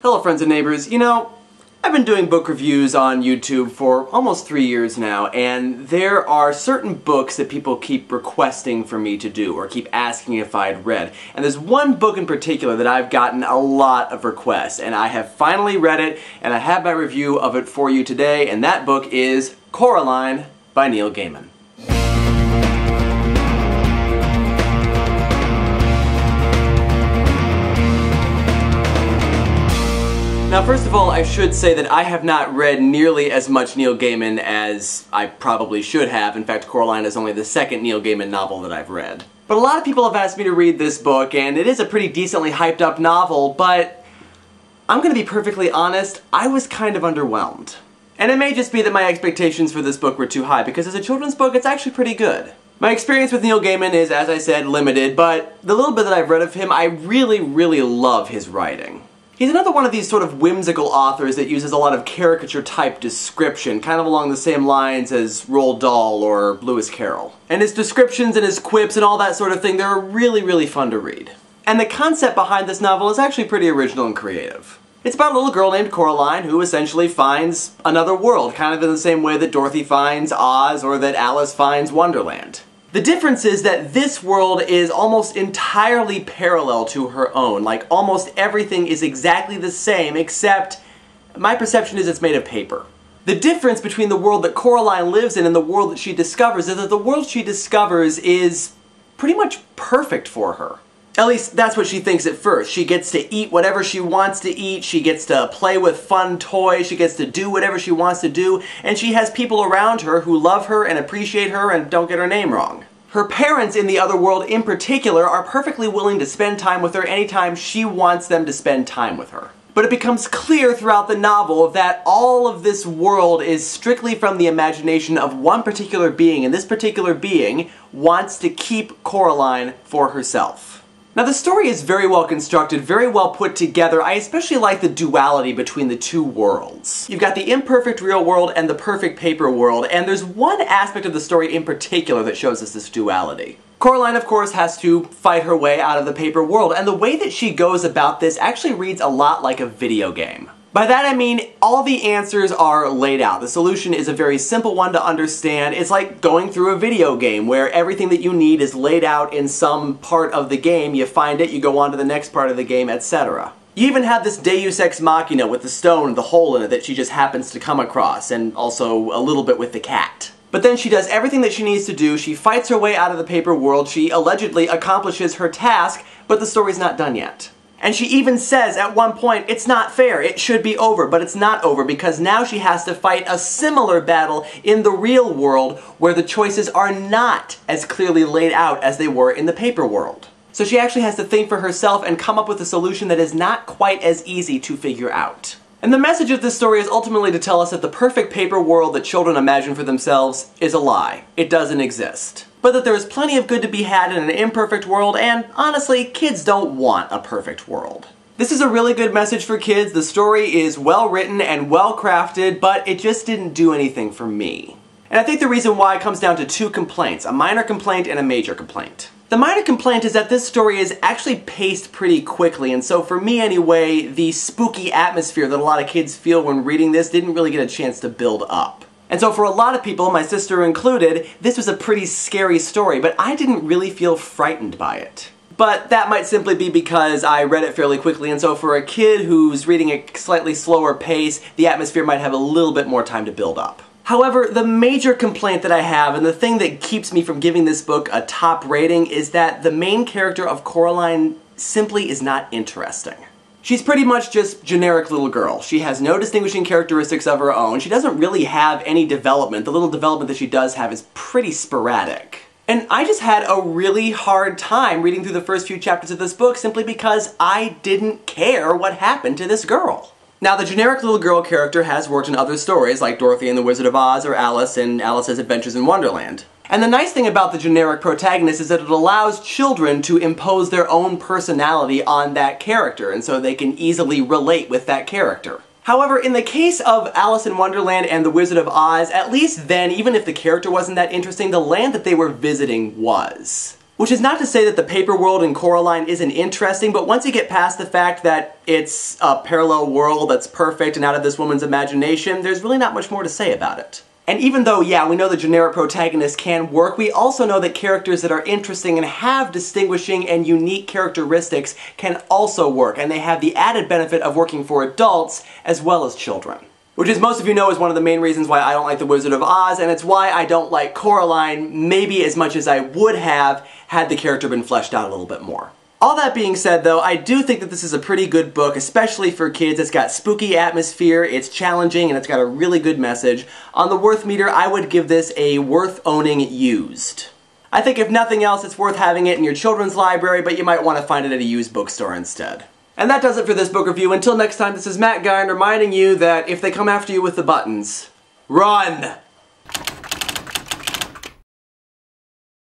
Hello friends and neighbors. I've been doing book reviews on YouTube for almost 3 years now, and there are certain books that people keep requesting for me to do, or keep asking if I'd read. And there's one book in particular that I've gotten a lot of requests, and I have finally read it, and I have my review of it for you today, and that book is Coraline by Neil Gaiman. Now, first of all, I should say that I have not read nearly as much Neil Gaiman as I probably should have. In fact, Coraline is only the second Neil Gaiman novel that I've read. But a lot of people have asked me to read this book, and it is a pretty decently hyped up novel, but I'm gonna be perfectly honest, I was kind of underwhelmed. And it may just be that my expectations for this book were too high, because as a children's book, it's actually pretty good. My experience with Neil Gaiman is, as I said, limited, but the little bit that I've read of him, I really, really love his writing. He's another one of these sort of whimsical authors that uses a lot of caricature-type description, kind of along the same lines as Roald Dahl or Lewis Carroll. And his descriptions and his quips and all that sort of thing, they're really, really fun to read. And the concept behind this novel is actually pretty original and creative. It's about a little girl named Coraline who essentially finds another world, kind of in the same way that Dorothy finds Oz or that Alice finds Wonderland. The difference is that this world is almost entirely parallel to her own. Like, almost everything is exactly the same, except my perception is it's made of paper. The difference between the world that Coraline lives in and the world that she discovers is that the world she discovers is pretty much perfect for her. At least, that's what she thinks at first. She gets to eat whatever she wants to eat, she gets to play with fun toys, she gets to do whatever she wants to do, and she has people around her who love her and appreciate her and don't get her name wrong. Her parents in the other world in particular are perfectly willing to spend time with her anytime she wants them to spend time with her. But it becomes clear throughout the novel that all of this world is strictly from the imagination of one particular being, and this particular being wants to keep Coraline for herself. Now, the story is very well constructed, very well put together. I especially like the duality between the two worlds. You've got the imperfect real world and the perfect paper world, and there's one aspect of the story in particular that shows us this duality. Coraline, of course, has to fight her way out of the paper world, and the way that she goes about this actually reads a lot like a video game. By that I mean, all the answers are laid out. The solution is a very simple one to understand. It's like going through a video game where everything that you need is laid out in some part of the game. You find it, you go on to the next part of the game, etc. You even have this deus ex machina with the stone and the hole in it that she just happens to come across, and also a little bit with the cat. But then she does everything that she needs to do, she fights her way out of the paper world, she allegedly accomplishes her task, but the story's not done yet. And she even says at one point, it's not fair, it should be over, but it's not over because now she has to fight a similar battle in the real world where the choices are not as clearly laid out as they were in the paper world. So she actually has to think for herself and come up with a solution that is not quite as easy to figure out. And the message of this story is ultimately to tell us that the perfect paper world that children imagine for themselves is a lie. It doesn't exist. But that there is plenty of good to be had in an imperfect world, and honestly, kids don't want a perfect world. This is a really good message for kids. The story is well written and well crafted, but it just didn't do anything for me. And I think the reason why comes down to two complaints, a minor complaint and a major complaint. The minor complaint is that this story is actually paced pretty quickly, and so for me anyway, the spooky atmosphere that a lot of kids feel when reading this didn't really get a chance to build up. And so for a lot of people, my sister included, this was a pretty scary story, but I didn't really feel frightened by it. But that might simply be because I read it fairly quickly, and so for a kid who's reading a slightly slower pace, the atmosphere might have a little bit more time to build up. However, the major complaint that I have, and the thing that keeps me from giving this book a top rating, is that the main character of Coraline simply is not interesting. She's pretty much just generic little girl. She has no distinguishing characteristics of her own. She doesn't really have any development. The little development that she does have is pretty sporadic. And I just had a really hard time reading through the first few chapters of this book simply because I didn't care what happened to this girl. Now, the generic little girl character has worked in other stories like Dorothy and the Wizard of Oz or Alice in Alice's Adventures in Wonderland. And the nice thing about the generic protagonist is that it allows children to impose their own personality on that character, and so they can easily relate with that character. However, in the case of Alice in Wonderland and the Wizard of Oz, at least then, even if the character wasn't that interesting, the land that they were visiting was. Which is not to say that the paper world in Coraline isn't interesting, but once you get past the fact that it's a parallel world that's perfect and out of this woman's imagination, there's really not much more to say about it. And even though, yeah, we know the generic protagonist can work, we also know that characters that are interesting and have distinguishing and unique characteristics can also work, and they have the added benefit of working for adults as well as children. Which, as most of you know, is one of the main reasons why I don't like The Wizard of Oz, and it's why I don't like Coraline maybe as much as I would have had the character been fleshed out a little bit more. All that being said, though, I do think that this is a pretty good book, especially for kids. It's got spooky atmosphere, it's challenging, and it's got a really good message. On the worth meter, I would give this a worth owning used. I think if nothing else, it's worth having it in your children's library, but you might want to find it at a used bookstore instead. And that does it for this book review. Until next time, this is Matt Gaiman reminding you that if they come after you with the buttons, run!